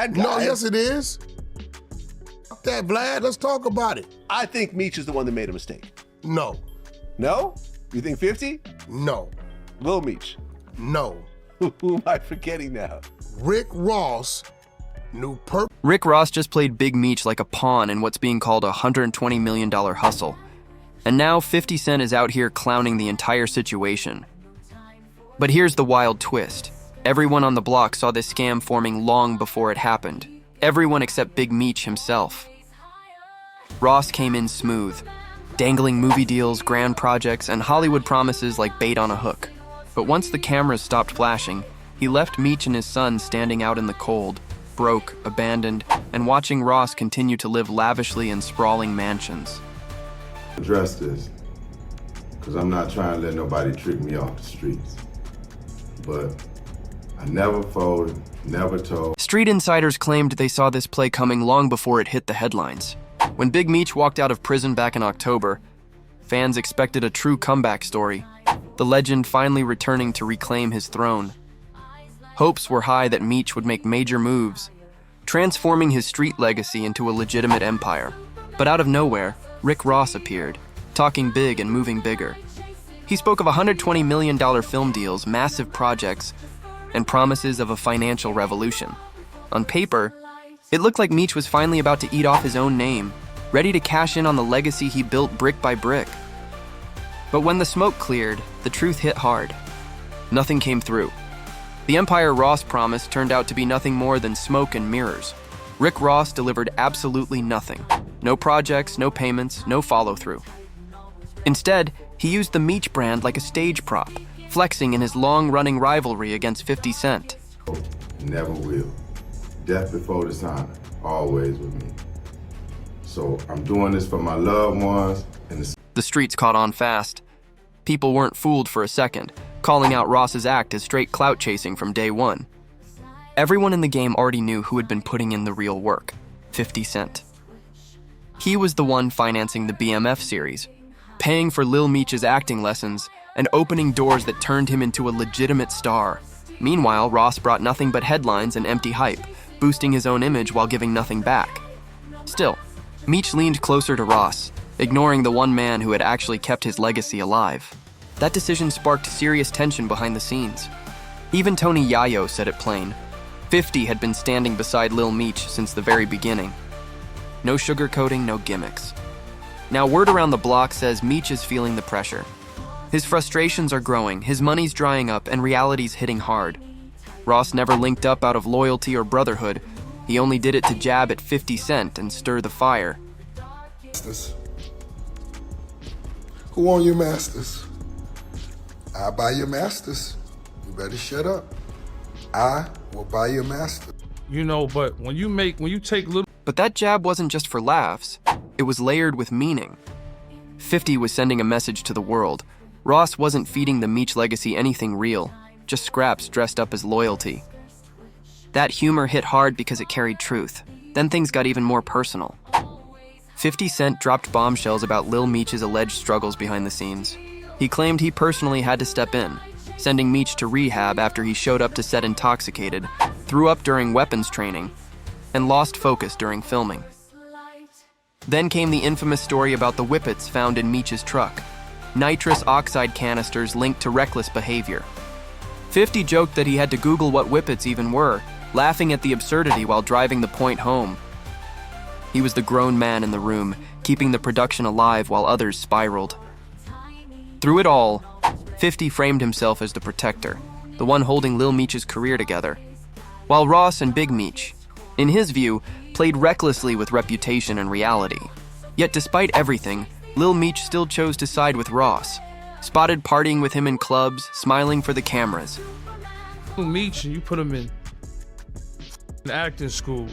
bad guy. No, yes it is. Fuck that, Vlad. Let's talk about it. I think Meech is the one that made a mistake. No. No? You think 50? No. Lil Meech. No. Who am I forgetting now? Rick Ross knew Rick Ross just played Big Meech like a pawn in what's being called a $120 million hustle. And now 50 Cent is out here clowning the entire situation. But here's the wild twist. Everyone on the block saw this scam forming long before it happened. Everyone except Big Meech himself. Ross came in smooth, dangling movie deals, grand projects, and Hollywood promises like bait on a hook. But once the cameras stopped flashing, he left Meech and his son standing out in the cold, broke, abandoned, and watching Ross continue to live lavishly in sprawling mansions. Address this, because I'm not trying to let nobody trick me off the streets. But I never folded, never told. Street insiders claimed they saw this play coming long before it hit the headlines. When Big Meech walked out of prison back in October, fans expected a true comeback story, the legend finally returning to reclaim his throne. Hopes were high that Meech would make major moves, transforming his street legacy into a legitimate empire. But out of nowhere, Rick Ross appeared, talking big and moving bigger. He spoke of $120 million film deals, massive projects, and promises of a financial revolution. On paper, it looked like Meech was finally about to eat off his own name, ready to cash in on the legacy he built brick by brick. But when the smoke cleared, the truth hit hard. Nothing came through. The empire Ross promised turned out to be nothing more than smoke and mirrors. Rick Ross delivered absolutely nothing. No projects, no payments, no follow-through. Instead, he used the Meech brand like a stage prop, flexing in his long-running rivalry against 50 Cent. Never will. Death before dishonor, always with me. So I'm doing this for my loved ones and the streets caught on fast. People weren't fooled for a second, calling out Ross's act as straight clout chasing from day one. Everyone in the game already knew who had been putting in the real work, 50 Cent. He was the one financing the BMF series, paying for Lil Meech's acting lessons, and opening doors that turned him into a legitimate star. Meanwhile, Ross brought nothing but headlines and empty hype, boosting his own image while giving nothing back. Still, Meech leaned closer to Ross, ignoring the one man who had actually kept his legacy alive. That decision sparked serious tension behind the scenes. Even Tony Yayo said it plain. 50 had been standing beside Lil Meech since the very beginning. No sugarcoating, no gimmicks. Now word around the block says Meech is feeling the pressure. His frustrations are growing, his money's drying up, and reality's hitting hard. Ross never linked up out of loyalty or brotherhood. He only did it to jab at 50 Cent and stir the fire. Who want your masters? I buy your masters. You better shut up. I will buy your master. You know, but when you take little... But that jab wasn't just for laughs. It was layered with meaning. 50 was sending a message to the world. Ross wasn't feeding the Meech legacy anything real, just scraps dressed up as loyalty. That humor hit hard because it carried truth. Then things got even more personal. 50 Cent dropped bombshells about Lil Meech's alleged struggles behind the scenes. He claimed he personally had to step in, sending Meech to rehab after he showed up to set intoxicated, threw up during weapons training, and lost focus during filming. Then came the infamous story about the whippets found in Meech's truck, nitrous oxide canisters linked to reckless behavior. 50 joked that he had to Google what whippets even were, laughing at the absurdity while driving the point home. He was the grown man in the room, keeping the production alive while others spiraled. Through it all, 50 framed himself as the protector, the one holding Lil Meech's career together, while Ross and Big Meech, in his view, played recklessly with reputation and reality. Yet despite everything, Lil Meech still chose to side with Ross, spotted partying with him in clubs, smiling for the cameras. Lil Meech, and you put him in acting school.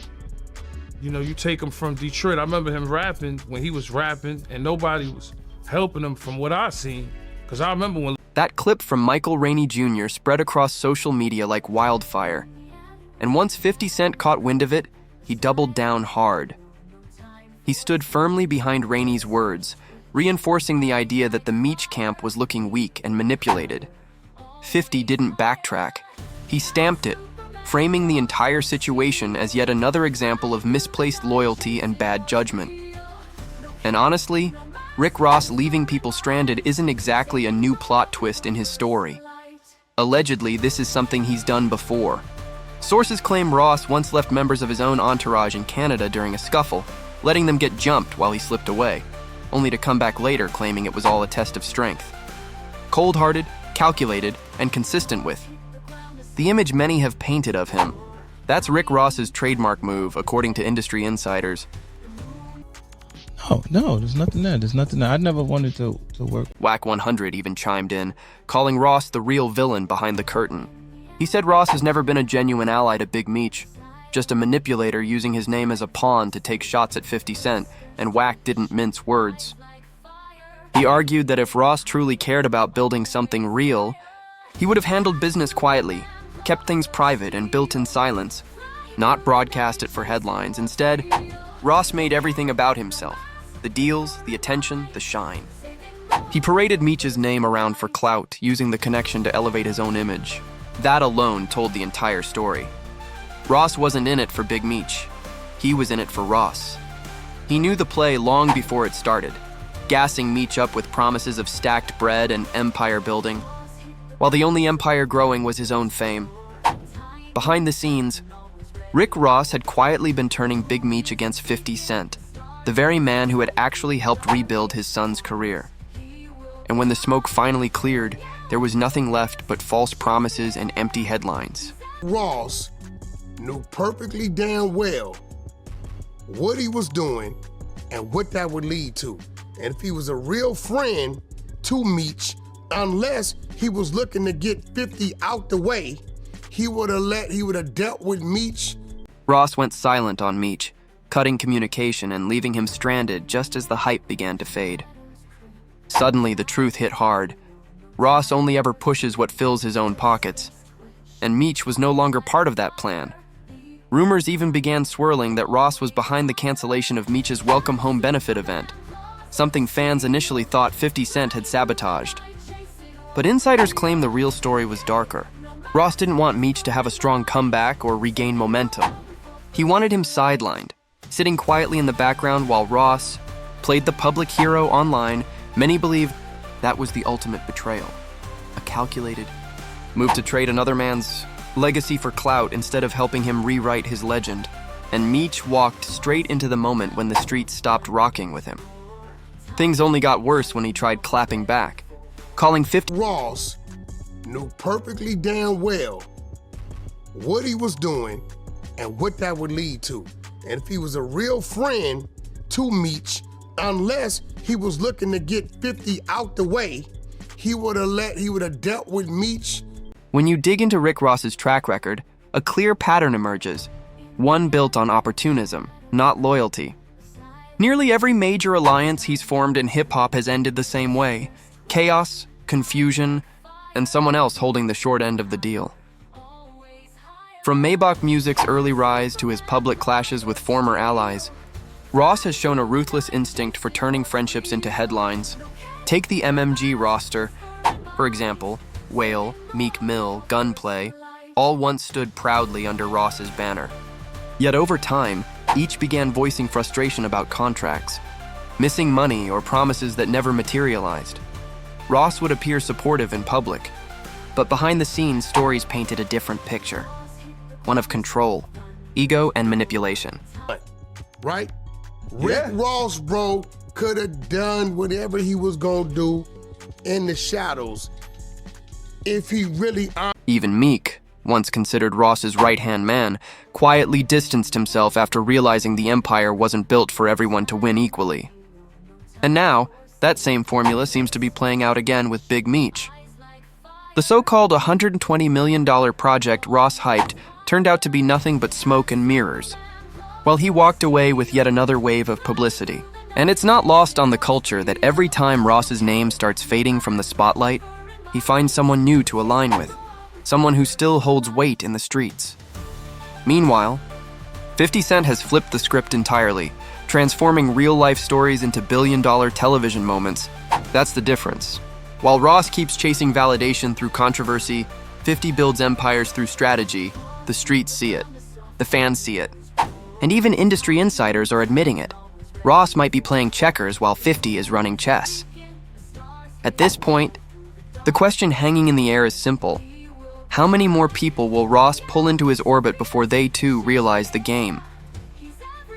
You know, you take him from Detroit. I remember him rapping when he was rapping, and nobody was helping him from what I seen. Because I remember when... That clip from Michael Rainey Jr. spread across social media like wildfire. And once 50 Cent caught wind of it, he doubled down hard. He stood firmly behind Rainey's words, reinforcing the idea that the Meech camp was looking weak and manipulated. 50 didn't backtrack. He stamped it, framing the entire situation as yet another example of misplaced loyalty and bad judgment. And honestly, Rick Ross leaving people stranded isn't exactly a new plot twist in his story. Allegedly, this is something he's done before. Sources claim Ross once left members of his own entourage in Canada during a scuffle, letting them get jumped while he slipped away, only to come back later claiming it was all a test of strength. Cold-hearted, calculated, and consistent with the image many have painted of him. That's Rick Ross's trademark move, according to industry insiders. No, there's nothing there. I never wanted to work. Whack 100 even chimed in, calling Ross the real villain behind the curtain. He said Ross has never been a genuine ally to Big Meech, just a manipulator using his name as a pawn to take shots at 50 Cent, and Whack didn't mince words. He argued that if Ross truly cared about building something real, he would have handled business quietly, kept things private and built in silence, not broadcast it for headlines. Instead, Ross made everything about himself: the deals, the attention, the shine. He paraded Meech's name around for clout, using the connection to elevate his own image. That alone told the entire story. Ross wasn't in it for Big Meech. He was in it for Ross. He knew the play long before it started, gassing Meech up with promises of stacked bread and empire building, while the only empire growing was his own fame. Behind the scenes, Rick Ross had quietly been turning Big Meech against 50 Cent, the very man who had actually helped rebuild his son's career. And when the smoke finally cleared, there was nothing left but false promises and empty headlines. Ross knew perfectly damn well what he was doing and what that would lead to. And if he was a real friend to Meech, unless he was looking to get 50 out the way, he would have dealt with Meech. Ross went silent on Meech, cutting communication and leaving him stranded just as the hype began to fade. Suddenly, the truth hit hard. Ross only ever pushes what fills his own pockets, and Meech was no longer part of that plan. Rumors even began swirling that Ross was behind the cancellation of Meech's Welcome Home benefit event, something fans initially thought 50 Cent had sabotaged. But insiders claim the real story was darker. Ross didn't want Meech to have a strong comeback or regain momentum. He wanted him sidelined, sitting quietly in the background while Ross played the public hero online. Many believe that was the ultimate betrayal, a calculated move to trade another man's legacy for clout instead of helping him rewrite his legend. And Meech walked straight into the moment when the streets stopped rocking with him. Things only got worse when he tried clapping back, calling 50 Ross knew perfectly damn well what he was doing and what that would lead to. And if he was a real friend to Meech, unless he was looking to get 50 out the way, he would have dealt with Meech. When you dig into Rick Ross's track record, a clear pattern emerges, one built on opportunism, not loyalty. Nearly every major alliance he's formed in hip-hop has ended the same way: chaos, confusion, and someone else holding the short end of the deal. From Maybach Music's early rise to his public clashes with former allies, Ross has shown a ruthless instinct for turning friendships into headlines. Take the MMG roster, for example. Whale, Meek Mill, Gunplay, all once stood proudly under Ross's banner. Yet over time, each began voicing frustration about contracts, missing money or promises that never materialized. Ross would appear supportive in public, but behind the scenes, stories painted a different picture. One of control, ego, and manipulation. Right? Rick Ross, bro, could have done whatever he was gonna do in the shadows if he really... Even Meek, once considered Ross's right-hand man, quietly distanced himself after realizing the empire wasn't built for everyone to win equally. And now, that same formula seems to be playing out again with Big Meech. The so-called $120 million project Ross hyped turned out to be nothing but smoke and mirrors, while he walked away with yet another wave of publicity. And it's not lost on the culture that every time Ross's name starts fading from the spotlight, he finds someone new to align with, someone who still holds weight in the streets. Meanwhile, 50 Cent has flipped the script entirely, transforming real-life stories into billion-dollar television moments. That's the difference. While Ross keeps chasing validation through controversy, 50 builds empires through strategy, The streets see it. The fans see it. And even industry insiders are admitting it. Ross might be playing checkers while 50 is running chess. At this point, the question hanging in the air is simple. How many more people will Ross pull into his orbit before they too realize the game?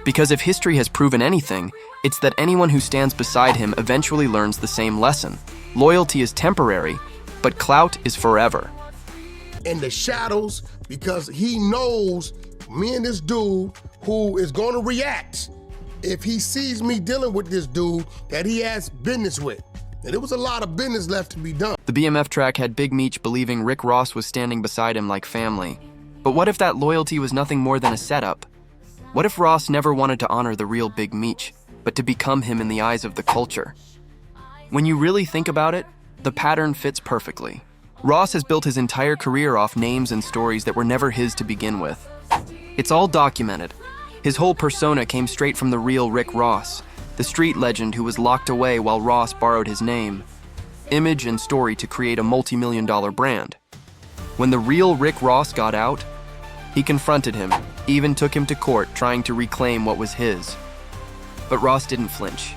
Because if history has proven anything, it's that anyone who stands beside him eventually learns the same lesson. Loyalty is temporary, but clout is forever. In the shadows, because he knows me and this dude who is gonna react if he sees me dealing with this dude that he has business with. And there was a lot of business left to be done. The BMF track had Big Meech believing Rick Ross was standing beside him like family. But what if that loyalty was nothing more than a setup? What if Ross never wanted to honor the real Big Meech, but to become him in the eyes of the culture? When you really think about it, the pattern fits perfectly. Ross has built his entire career off names and stories that were never his to begin with. It's all documented. His whole persona came straight from the real Rick Ross, the street legend who was locked away while Ross borrowed his name, image, and story to create a multi-million-dollar brand. When the real Rick Ross got out, he confronted him, even took him to court trying to reclaim what was his. But Ross didn't flinch.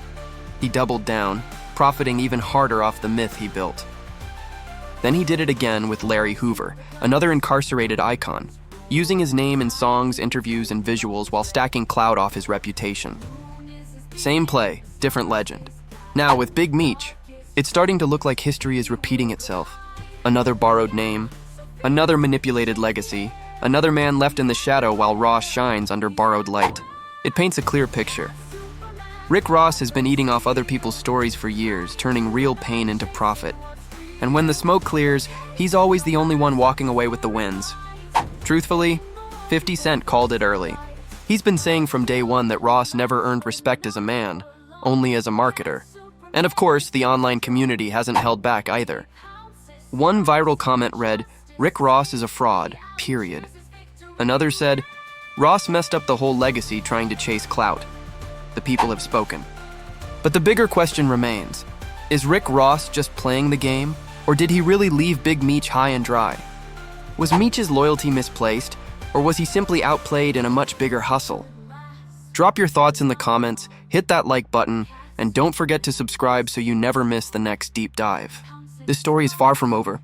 He doubled down, profiting even harder off the myth he built. Then he did it again with Larry Hoover, another incarcerated icon, using his name in songs, interviews, and visuals while stacking clout off his reputation. Same play, different legend. Now with Big Meech, it's starting to look like history is repeating itself. Another borrowed name, another manipulated legacy, another man left in the shadow while Ross shines under borrowed light. It paints a clear picture. Rick Ross has been eating off other people's stories for years, turning real pain into profit. And when the smoke clears, he's always the only one walking away with the wins. Truthfully, 50 Cent called it early. He's been saying from day one that Ross never earned respect as a man, only as a marketer. And of course, the online community hasn't held back either. One viral comment read, "Rick Ross is a fraud, period." Another said, "Ross messed up the whole legacy trying to chase clout." The people have spoken. But the bigger question remains, is Rick Ross just playing the game, or did he really leave Big Meech high and dry? Was Meech's loyalty misplaced, or was he simply outplayed in a much bigger hustle? Drop your thoughts in the comments, hit that like button, and don't forget to subscribe so you never miss the next deep dive. This story is far from over.